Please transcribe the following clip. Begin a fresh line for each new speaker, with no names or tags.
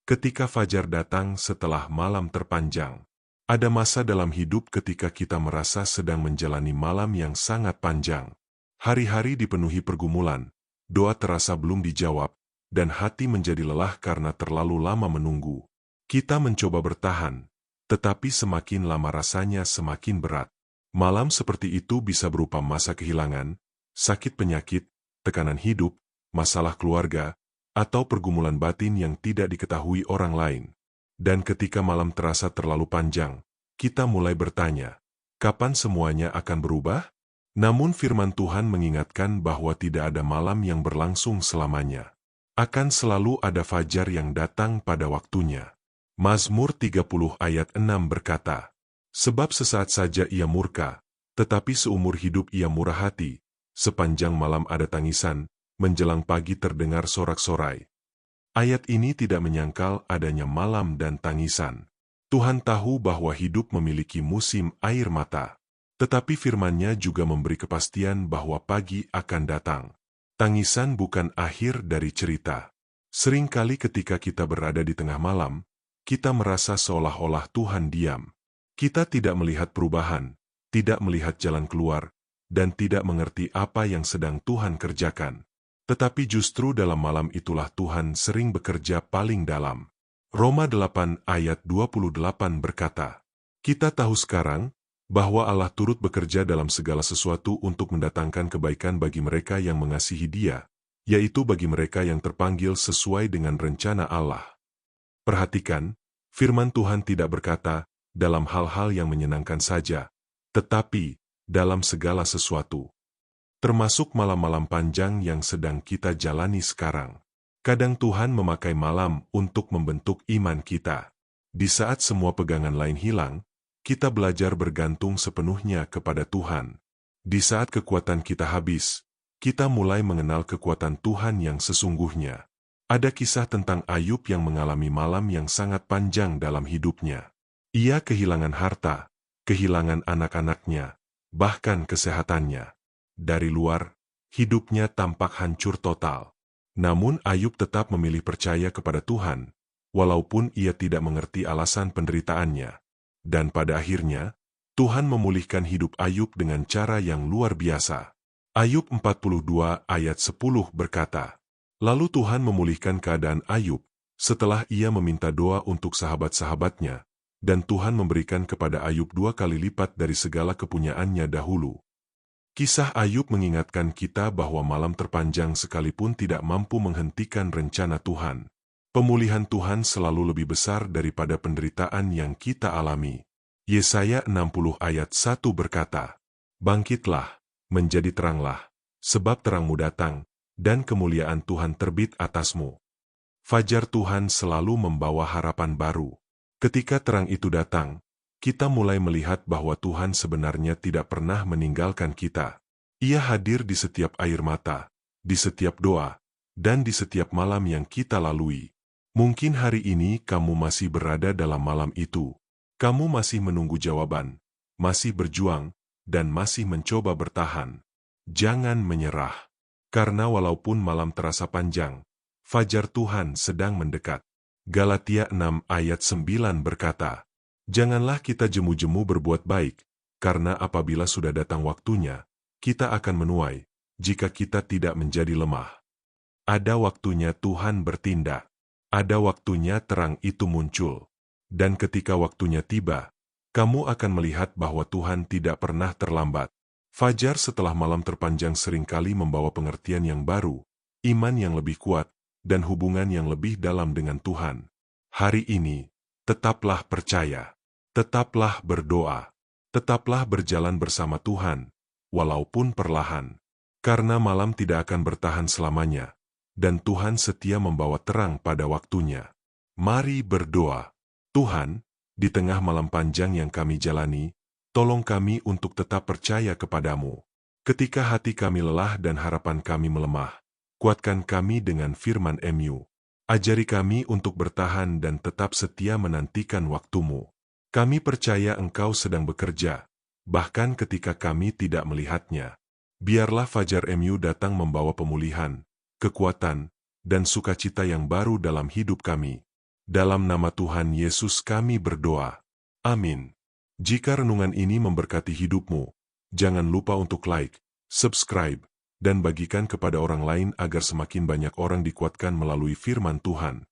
Ketika fajar datang setelah malam terpanjang. Ada masa dalam hidup ketika kita merasa sedang menjalani malam yang sangat panjang. Hari-hari dipenuhi pergumulan, doa terasa belum dijawab, dan hati menjadi lelah karena terlalu lama menunggu. Kita mencoba bertahan, tetapi semakin lama rasanya semakin berat. Malam seperti itu bisa berupa masa kehilangan, sakit penyakit, tekanan hidup, masalah keluarga, atau pergumulan batin yang tidak diketahui orang lain. Dan ketika malam terasa terlalu panjang, kita mulai bertanya, kapan semuanya akan berubah? Namun firman Tuhan mengingatkan bahwa tidak ada malam yang berlangsung selamanya. Akan selalu ada fajar yang datang pada waktunya. Mazmur 30 ayat 6 berkata, sebab sesaat saja ia murka, tetapi seumur hidup ia murah hati, sepanjang malam ada tangisan, menjelang pagi terdengar sorak-sorai. Ayat ini tidak menyangkal adanya malam dan tangisan. Tuhan tahu bahwa hidup memiliki musim air mata. Tetapi firman-Nya juga memberi kepastian bahwa pagi akan datang. Tangisan bukan akhir dari cerita. Seringkali ketika kita berada di tengah malam, kita merasa seolah-olah Tuhan diam. Kita tidak melihat perubahan, tidak melihat jalan keluar, dan tidak mengerti apa yang sedang Tuhan kerjakan. Tetapi justru dalam malam itulah Tuhan sering bekerja paling dalam. Roma 8 ayat 28 berkata, kita tahu sekarang bahwa Allah turut bekerja dalam segala sesuatu untuk mendatangkan kebaikan bagi mereka yang mengasihi Dia, yaitu bagi mereka yang terpanggil sesuai dengan rencana Allah. Perhatikan, firman Tuhan tidak berkata dalam hal-hal yang menyenangkan saja, tetapi dalam segala sesuatu. Termasuk malam-malam panjang yang sedang kita jalani sekarang. Kadang Tuhan memakai malam untuk membentuk iman kita. Di saat semua pegangan lain hilang, kita belajar bergantung sepenuhnya kepada Tuhan. Di saat kekuatan kita habis, kita mulai mengenal kekuatan Tuhan yang sesungguhnya. Ada kisah tentang Ayub yang mengalami malam yang sangat panjang dalam hidupnya. Ia kehilangan harta, kehilangan anak-anaknya, bahkan kesehatannya. Dari luar, hidupnya tampak hancur total. Namun Ayub tetap memilih percaya kepada Tuhan, walaupun ia tidak mengerti alasan penderitaannya. Dan pada akhirnya, Tuhan memulihkan hidup Ayub dengan cara yang luar biasa. Ayub 42 ayat 10 berkata, lalu Tuhan memulihkan keadaan Ayub, setelah ia meminta doa untuk sahabat-sahabatnya, dan Tuhan memberikan kepada Ayub 2 kali lipat dari segala kepunyaannya dahulu. Kisah Ayub mengingatkan kita bahwa malam terpanjang sekalipun tidak mampu menghentikan rencana Tuhan. Pemulihan Tuhan selalu lebih besar daripada penderitaan yang kita alami. Yesaya 60 ayat 1 berkata, bangkitlah, menjadi teranglah, sebab terangmu datang, dan kemuliaan Tuhan terbit atasmu. Fajar Tuhan selalu membawa harapan baru. Ketika terang itu datang, kita mulai melihat bahwa Tuhan sebenarnya tidak pernah meninggalkan kita. Ia hadir di setiap air mata, di setiap doa, dan di setiap malam yang kita lalui. Mungkin hari ini kamu masih berada dalam malam itu. Kamu masih menunggu jawaban, masih berjuang, dan masih mencoba bertahan. Jangan menyerah. Karena walaupun malam terasa panjang, fajar Tuhan sedang mendekat. Galatia 6 ayat 9 berkata, janganlah kita jemu-jemu berbuat baik, karena apabila sudah datang waktunya, kita akan menuai, jika kita tidak menjadi lemah. Ada waktunya Tuhan bertindak. Ada waktunya terang itu muncul. Dan ketika waktunya tiba, kamu akan melihat bahwa Tuhan tidak pernah terlambat. Fajar setelah malam terpanjang seringkali membawa pengertian yang baru, iman yang lebih kuat, dan hubungan yang lebih dalam dengan Tuhan. Hari ini, tetaplah percaya. Tetaplah berdoa, tetaplah berjalan bersama Tuhan, walaupun perlahan. Karena malam tidak akan bertahan selamanya, dan Tuhan setia membawa terang pada waktunya. Mari berdoa. Tuhan, di tengah malam panjang yang kami jalani, tolong kami untuk tetap percaya kepadamu. Ketika hati kami lelah dan harapan kami melemah, kuatkan kami dengan firman-Mu. Ajari kami untuk bertahan dan tetap setia menantikan waktumu. Kami percaya Engkau sedang bekerja, bahkan ketika kami tidak melihatnya. Biarlah Fajar MU datang membawa pemulihan, kekuatan, dan sukacita yang baru dalam hidup kami. Dalam nama Tuhan Yesus kami berdoa. Amin. Jika renungan ini memberkati hidupmu, jangan lupa untuk like, subscribe, dan bagikan kepada orang lain agar semakin banyak orang dikuatkan melalui firman Tuhan.